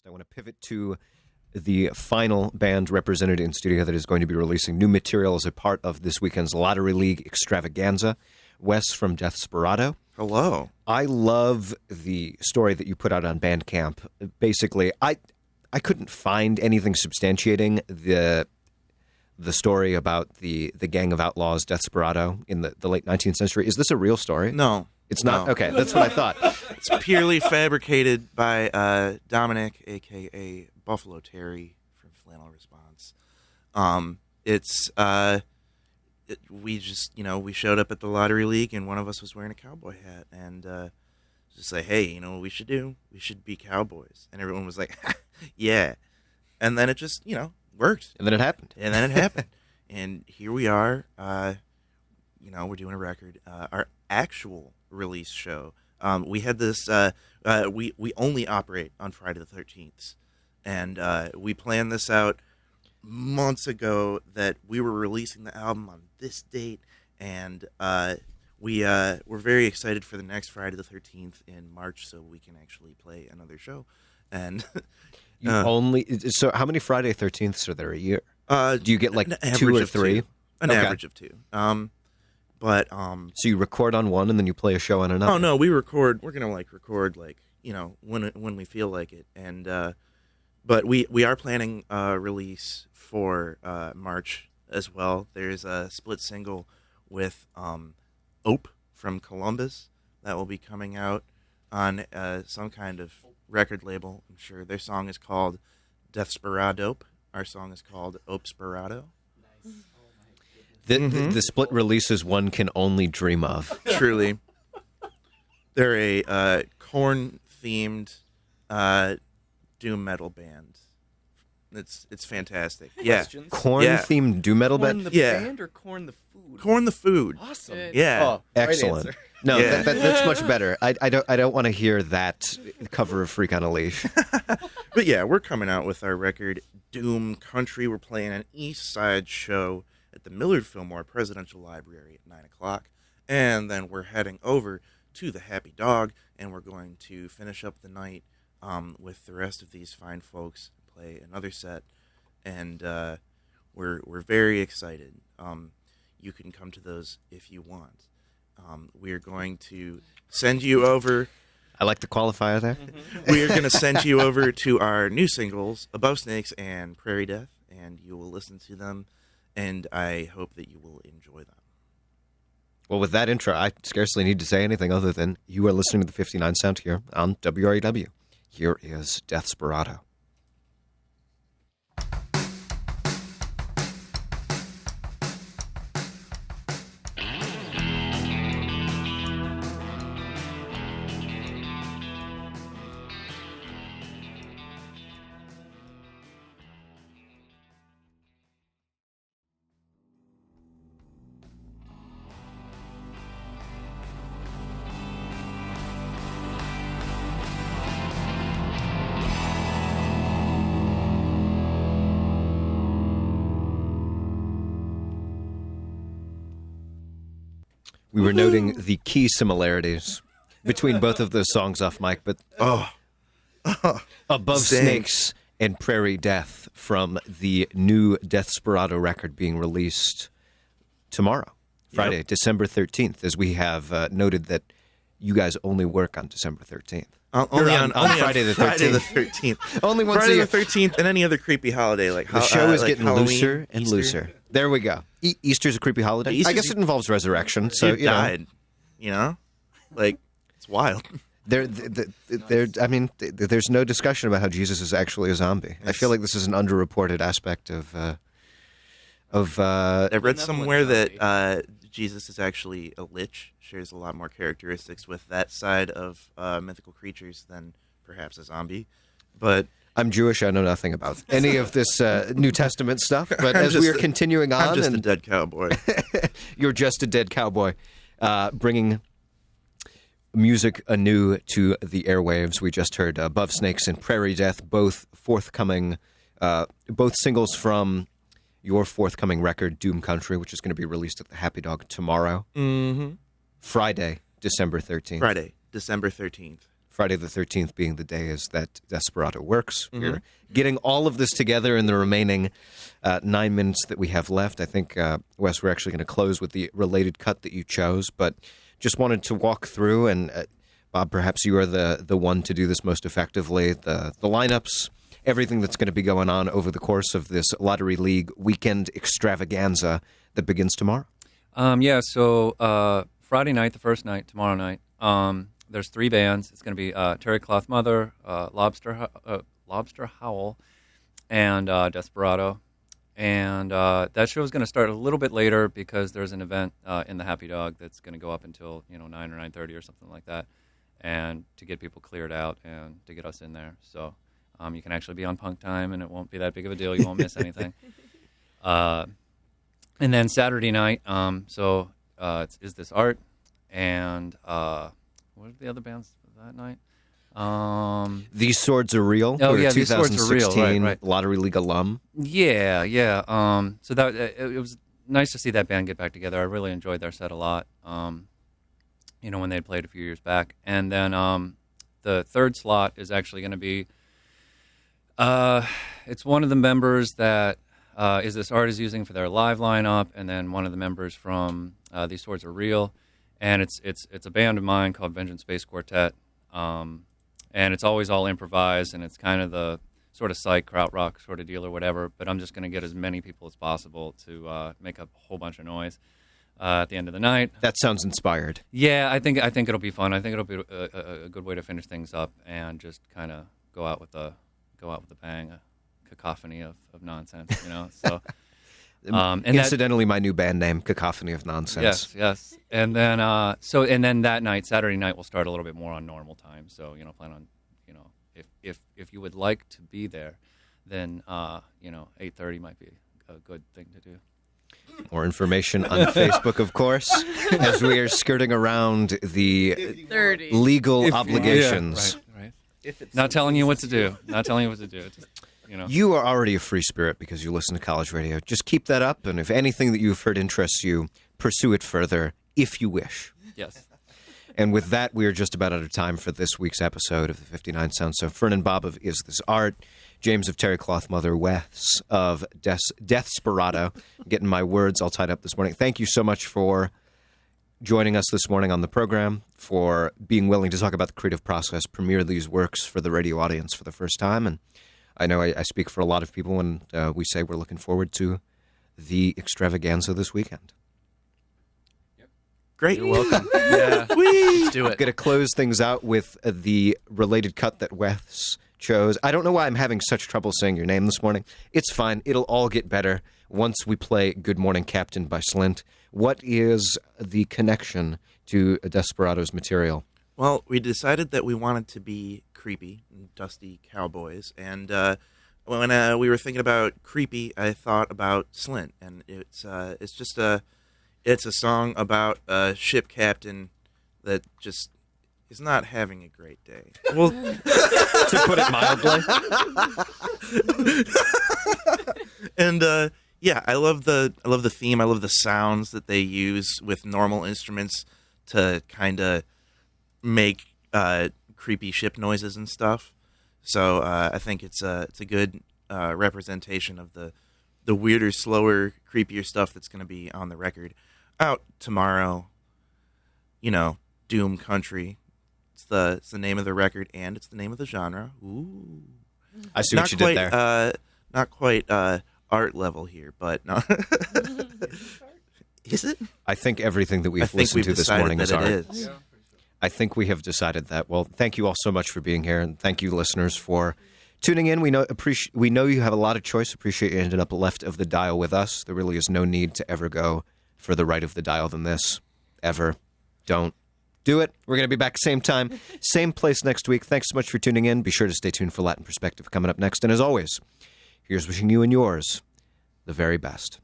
I want to pivot to the final band represented in studio that is going to be releasing new material as a part of this weekend's Lottery League extravaganza. Wes from Deathsperado. Hello. I love the story that you put out on Bandcamp. Basically, I couldn't find anything substantiating the story about the gang of outlaws, Deathsperado, in the late 19th century. Is this a real story? No. It's not? No. Okay, that's what I thought. It's purely fabricated by Dominic, a.k.a. Buffalo Terry from Flannel Response. We just, we showed up at the Lottery League and one of us was wearing a cowboy hat and just like, hey, you know what we should do? We should be cowboys. And everyone was like, yeah. And then it just, worked. And then it happened. And here we are. We're doing a record. Our actual release show. We had this. We only operate on Friday the 13th, and we planned this out months ago that we were releasing the album on this date, and we're very excited for the next Friday the 13th in March, so we can actually play another show. And so how many Friday 13ths are there a year? Do you get like 2 or 3? An average of 2. So you record on one and then you play a show on another? Oh no, we record. We're gonna record when we feel like it. And but we are planning a release for March as well. There's a split single with Ope from Columbus that will be coming out on some kind of record label. I'm sure their song is called Deathsperado. Our song is called Ope'sperado. The split releases one can only dream of. Truly. They're a Korn-themed doom metal band. It's fantastic. Questions? Korn-themed doom metal Korn band? the band or Korn the food? Korn the food. Awesome. Yeah. Oh, excellent. Right No, Yeah. that's much better. I don't want to hear that cover of Freak on a Leash. But yeah, we're coming out with our record, Doom Country. We're playing an East Side show at the Millard Fillmore Presidential Library at 9 o'clock. And then we're heading over to the Happy Dog, and we're going to finish up the night with the rest of these fine folks, play another set. And we're very excited. You can come to those if you want. We're going to send you over... I like the qualifier there. We are going to send you over to our new singles, Above Snakes and Prairie Death, and you will listen to them, and I hope that you will enjoy them. Well, with that intro, I scarcely need to say anything other than you are listening to the 59 Sound here on WRUW. Here is Deathsperado. We were noting the key similarities between both of those songs off mic, but Above Snakes and Prairie Death from the new Deathsperado record being released tomorrow, Friday, December 13th, as we have noted that you guys only work on December 13th. Only on Friday the 13th. Only once Friday a year. the 13th and any other creepy holiday. The show is getting Halloween, looser and Easter. looser. There we go. Easter's a creepy holiday. I guess it involves resurrection. So You died, it's wild. I mean, there's no discussion about how Jesus is actually a zombie. I feel like this is an underreported aspect of. I read somewhere that Jesus is actually a lich. Shares a lot more characteristics with that side of mythical creatures than perhaps a zombie. But I'm Jewish. I know nothing about any of this New Testament stuff. But as we are continuing on, I'm just a dead cowboy. You're just a dead cowboy, bringing music anew to the airwaves. We just heard Above Snakes and Prairie Death, both forthcoming, both singles from your forthcoming record, Doom Country, which is going to be released at the Happy Dog tomorrow. Mm-hmm. Friday, December 13th. Friday, December 13th. Friday the 13th being the day is that Deathsperado works. We're getting all of this together in the remaining 9 minutes that we have left. I think, Wes, we're actually going to close with the related cut that you chose, but just wanted to walk through, and Bob, perhaps you are the one to do this most effectively, the lineups, everything that's going to be going on over the course of this Lottery League weekend extravaganza that begins tomorrow. So Friday night, the first night, tomorrow night, there's 3 bands. It's going to be Terry Cloth Mother, Lobster Howl, and Deathsperado. And that show is going to start a little bit later because there's an event in the Happy Dog that's going to go up until 9 or 9:30 or something like that, and to get people cleared out and to get us in there. So you can actually be on punk time, and it won't be that big of a deal. You won't miss anything. And then Saturday night, it's Is This Art? And what are the other bands that night? These Swords Are Real. Oh, yeah, 2016 These Swords Are Real, right. Lottery League alum. Yeah. So that it was nice to see that band get back together. I really enjoyed their set a lot. When they had played a few years back. And then the third slot is actually going to be it's one of the members that Is This Art is using for their live lineup, and then one of the members from These Swords Are Real. And it's a band of mine called Vengeance Space Quartet. And it's always all improvised, and it's kind of the sort of psych, krautrock sort of deal or whatever. But I'm just going to get as many people as possible to make a whole bunch of noise at the end of the night. That sounds inspired. Yeah, I think it'll be fun. I think it'll be a good way to finish things up and just kind of go out with a bang, a cacophony of nonsense, So. And incidentally, my new band name, Cacophony of Nonsense. Yes. And then that night, Saturday night, we'll start a little bit more on normal time. So plan on, if you would like to be there, then 8:30 might be a good thing to do. More information on Facebook, of course, as we are skirting around the legal obligations. Yeah, right. Not telling you what to do. Just, You are already a free spirit because you listen to college radio. Just keep that up, and if anything that you've heard interests you, pursue it further, if you wish. Yes. And with that, we are just about out of time for this week's episode of the 59 Sounds. So Fern and Bob of Is This Art, James of Terry Cloth Mother, Wes of Deathsperado, getting my words all tied up this morning. Thank you so much for joining us this morning on the program, for being willing to talk about the creative process, premiere these works for the radio audience for the first time. And I know I speak for a lot of people when we say we're looking forward to the extravaganza this weekend. Yep. Great. You're welcome. Yeah. Let's do it. Going to close things out with the related cut that Wes chose. I don't know why I'm having such trouble saying your name this morning. It's fine. It'll all get better once we play Good Morning Captain by Slint. What is the connection to Desperado's material? Well, we decided that we wanted to be creepy and dusty cowboys, and when we were thinking about creepy, I thought about Slint, and it's a song about a ship captain that just is not having a great day. Well, to put it mildly. And I love the theme. I love the sounds that they use with normal instruments to kind of make creepy ship noises and stuff. So I think it's a good representation of the weirder, slower, creepier stuff that's going to be on the record out tomorrow. Doom Country. It's the name of the record, and it's the name of the genre. Ooh, I see what you did there. Not quite art level here, but no. Is it? I think everything that we've listened to this morning is art. It is. I think we have decided that. Well, thank you all so much for being here, and thank you, listeners, for tuning in. We know you have a lot of choice. Appreciate you ended up left of the dial with us. There really is no need to ever go further right of the dial than this. Ever. Don't do it. We're going to be back same time, same place next week. Thanks so much for tuning in. Be sure to stay tuned for Latin Perspective coming up next. And as always, here's wishing you and yours the very best.